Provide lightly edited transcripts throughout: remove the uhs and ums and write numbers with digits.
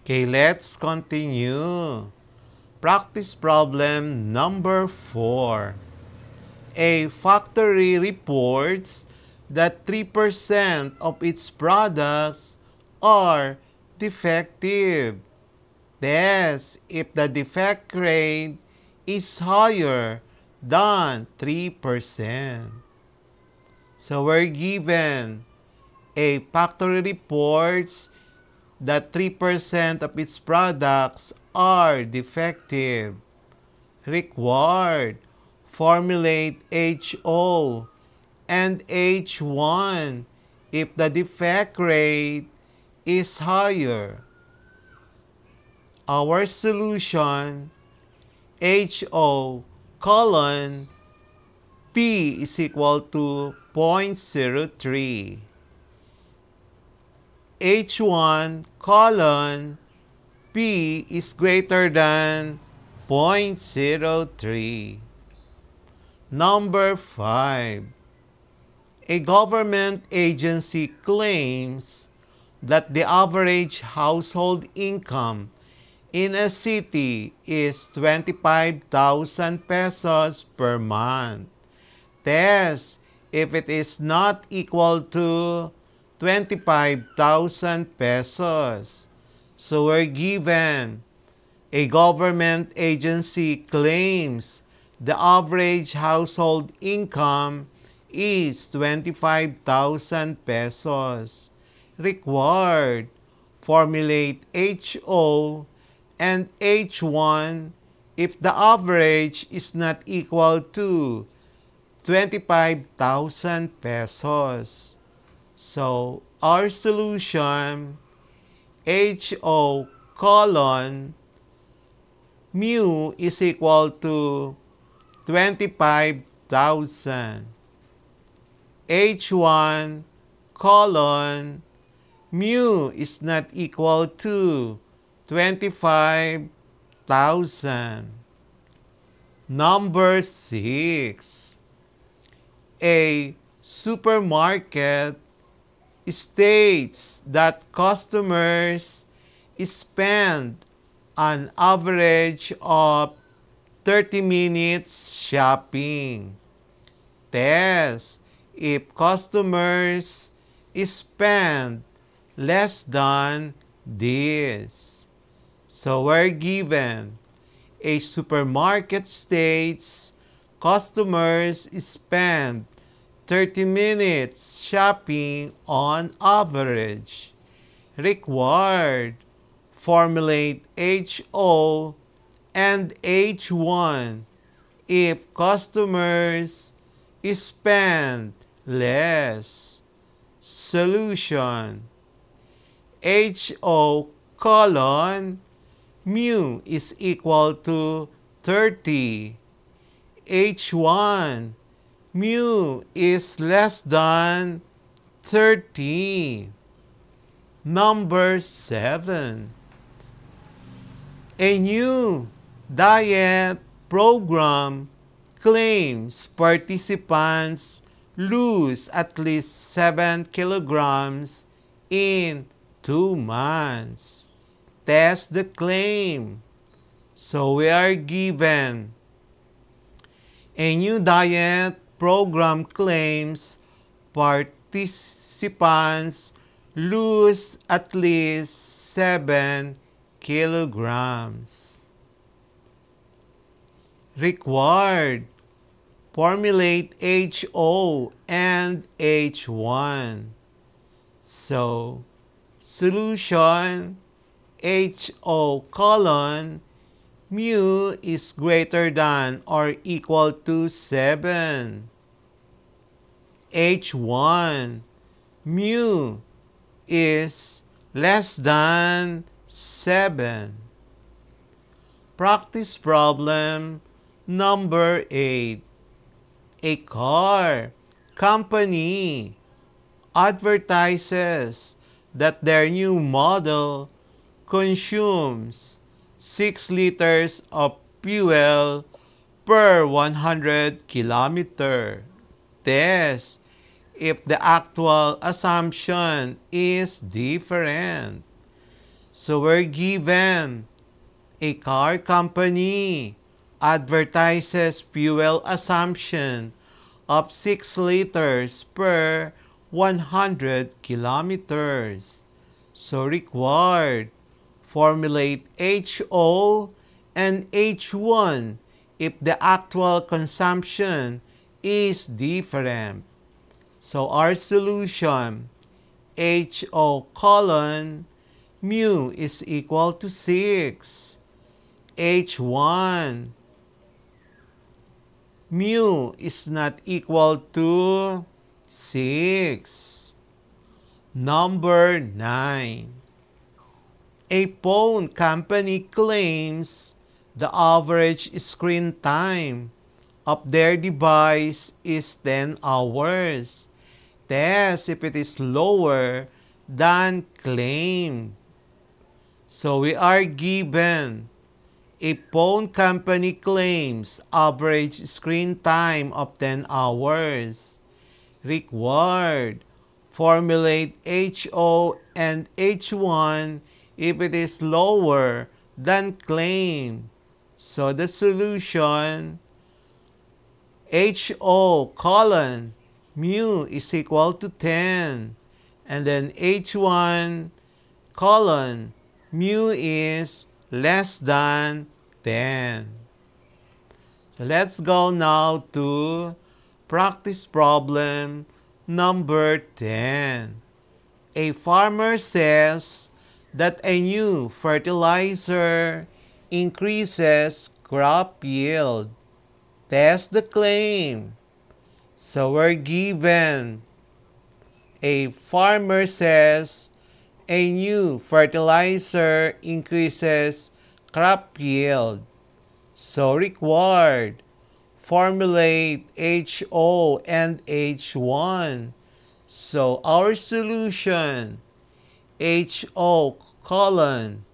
Okay, let's continue. Practice problem number 4. A factory reports that 3% of its products are defective. Test if the defect rate is higher than 3%. So we're given a factory reports that 3% of its products are defective. Required. Formulate HO and H1 if the defect rate is higher. Our solution, HO colon P is equal to 0.03. H1 colon P is greater than 0.03. Number 5. A government agency claims that the average household income in a city is 25,000 pesos per month. Test if it is not equal to 25,000 pesos. So we're given a government agency claims the average household income is 25,000 pesos. Required. Formulate HO and H1 if the average is not equal to 25,000 pesos. So, our solution, HO colon mu is equal to 25,000. H1 colon mu is not equal to 25,000. Number 6. A supermarket states that customers spend an average of 30 minutes shopping. Test if customers spend less than this. So we're given a supermarket states customers spend 30 minutes shopping on average. Required. Formulate HO and H1 if customers spend less. Solution. HO colon mu is equal to 30. H1 mu is less than 30. Number 7. A new diet program claims participants lose at least 7 kilograms in 2 months. Test the claim. So we are given a new diet program claims participants lose at least 7 kilograms. Required. Formulate HO and H1. So, solution HO colon mu is greater than or equal to 7. H1 mu is less than 7. Practice problem number 8. A car company advertises that their new model consumes 6 liters of fuel per 100 kilometer. Test if the actual assumption is different. So we're given a car company advertises fuel assumption of 6 liters per 100 kilometers. So required, formulate HO and H1 if the actual consumption is different. So our solution, HO colon mu is equal to 6. H1 mu is not equal to 6. Number 9. A phone company claims the average screen time of their device is 10 hours. Test if it is lower than claimed. So we are given a phone company claims average screen time of 10 hours. Required, formulate HO and H1 if it is lower than claimed. So the solution, HO colon mu is equal to 10. And then H1 colon mu is less than 10. So let's go now to practice problem number 10. A farmer says that a new fertilizer increases crop yield. Test the claim. So we're given a farmer says a new fertilizer increases crop yield. So required, formulate HO and H1. So our solution, HO colon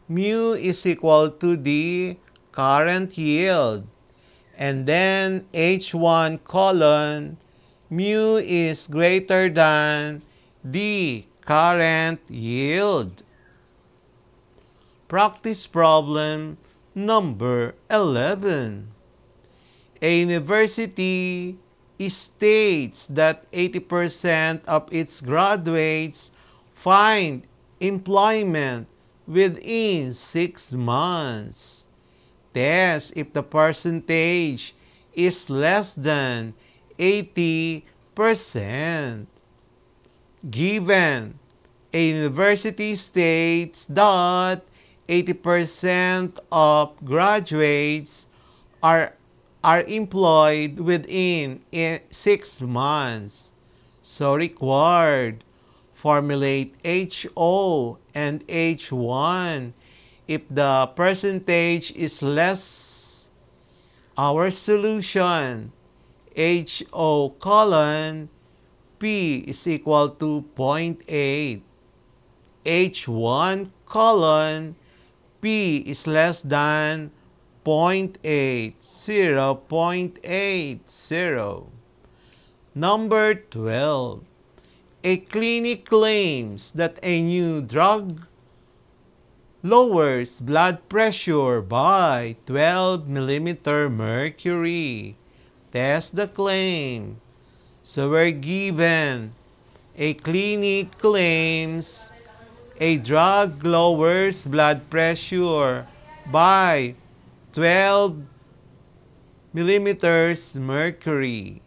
mu is equal to the current yield. And then H1 colon mu is greater than the current yield. Practice problem number 11. A university states that 80% of its graduates find employment within 6 months. Test if the percentage is less than 80%. Given, a university states that 80% of graduates are employed within 6 months. So required, formulate HO and H1 if the percentage is less. Our solution, HO colon P is equal to 0.8. H1 colon P is less than 0.8, 0.80. Number 12. A clinic claims that a new drug lowers blood pressure by 12 millimeter mercury. Test the claim. So we're given a clinic claims a drug lowers blood pressure by 12 millimeters mercury.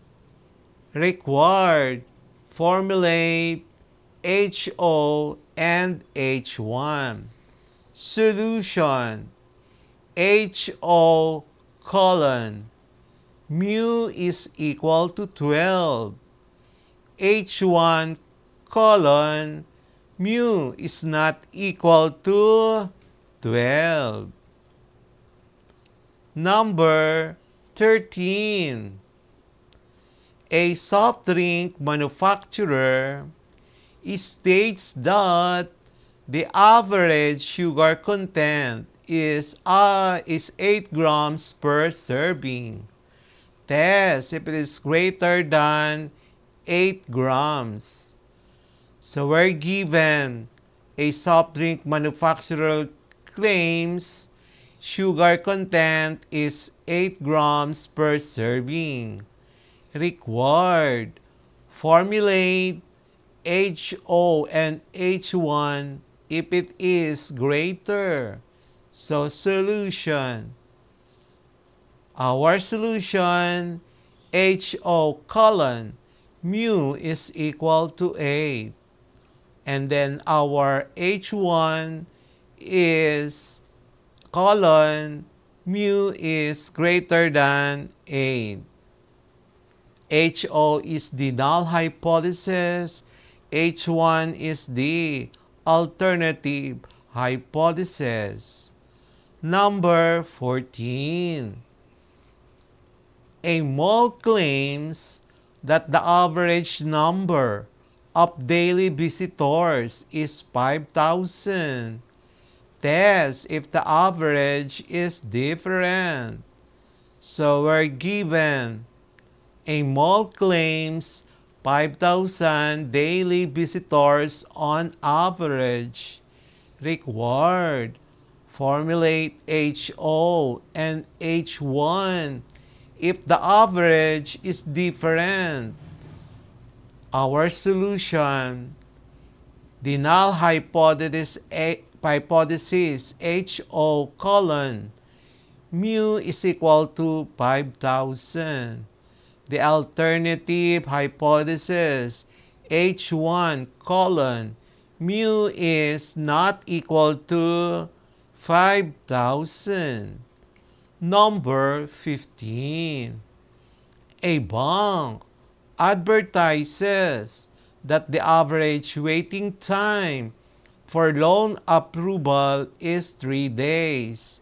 Required, formulate HO and H1. Solution, HO colon mu is equal to 12. H1 colon mu is not equal to 12. Number 13. A soft drink manufacturer states that the average sugar content is 8 grams per serving. Test if it is greater than 8 grams. So we're given A soft drink manufacturer claims sugar content is 8 grams per serving. Required. Formulate HO and H1 if it is greater. So solution. Our solution, HO colon mu is equal to 8. And then our H1 is colon mu is greater than 8. HO is the null hypothesis. H1 is the alternative hypothesis. Number 14. A mall claims that the average number of daily visitors is 5,000. Test if the average is different. So we're given a mall claims 5,000 daily visitors on average. Required. Formulate HO and H1 if the average is different. Our solution, the null hypothesis HO colon mu is equal to 5,000. The alternative hypothesis H1 colon mu is not equal to 5,000. Number 15. A bank advertises that the average waiting time for loan approval is 3 days.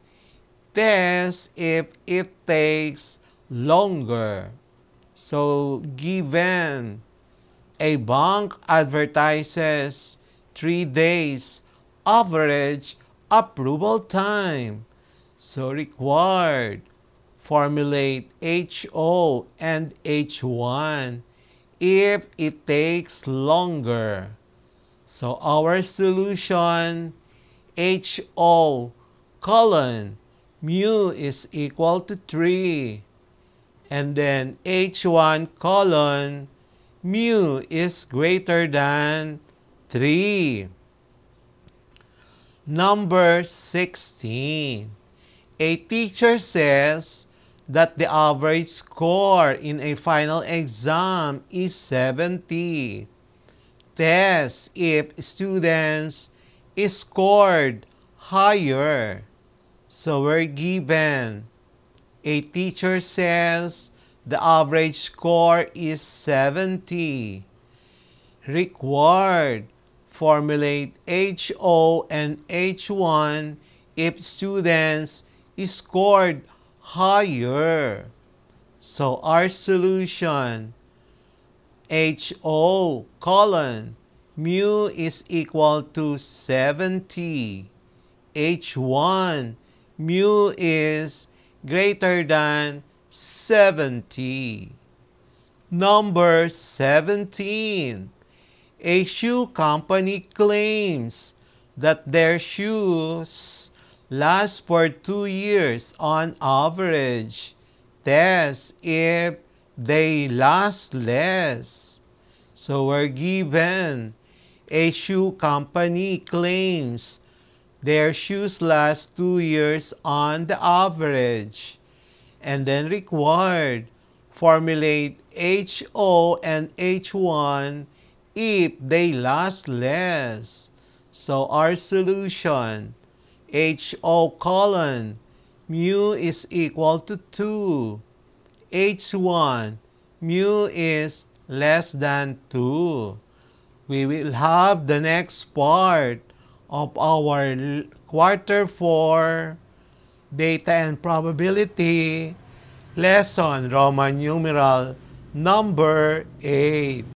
Test if it takes longer. So, given a bank advertises 3 days average approval time. So, required. Formulate HO and H1 if it takes longer. So, our solution, HO colon mu is equal to 3. And then H1 colon mu is greater than 3. Number 16. A teacher says that the average score in a final exam is 70. Test if students scored higher. So we're given a teacher says the average score is 70. Required. Formulate HO and H1 if students scored higher. So our solution, HO colon mu is equal to 70. H1 mu is greater than 70. Number 17. A shoe company claims that their shoes last for 2 years on average. Test if they last less. So we're given a shoe company claims their shoes last 2 years on the average. And then required. Formulate HO and H1 if they last less. So our solution, HO colon mu is equal to 2. H1 mu is less than 2. We will have the next part of our quarter 4 data and probability lesson, Roman numeral number 8.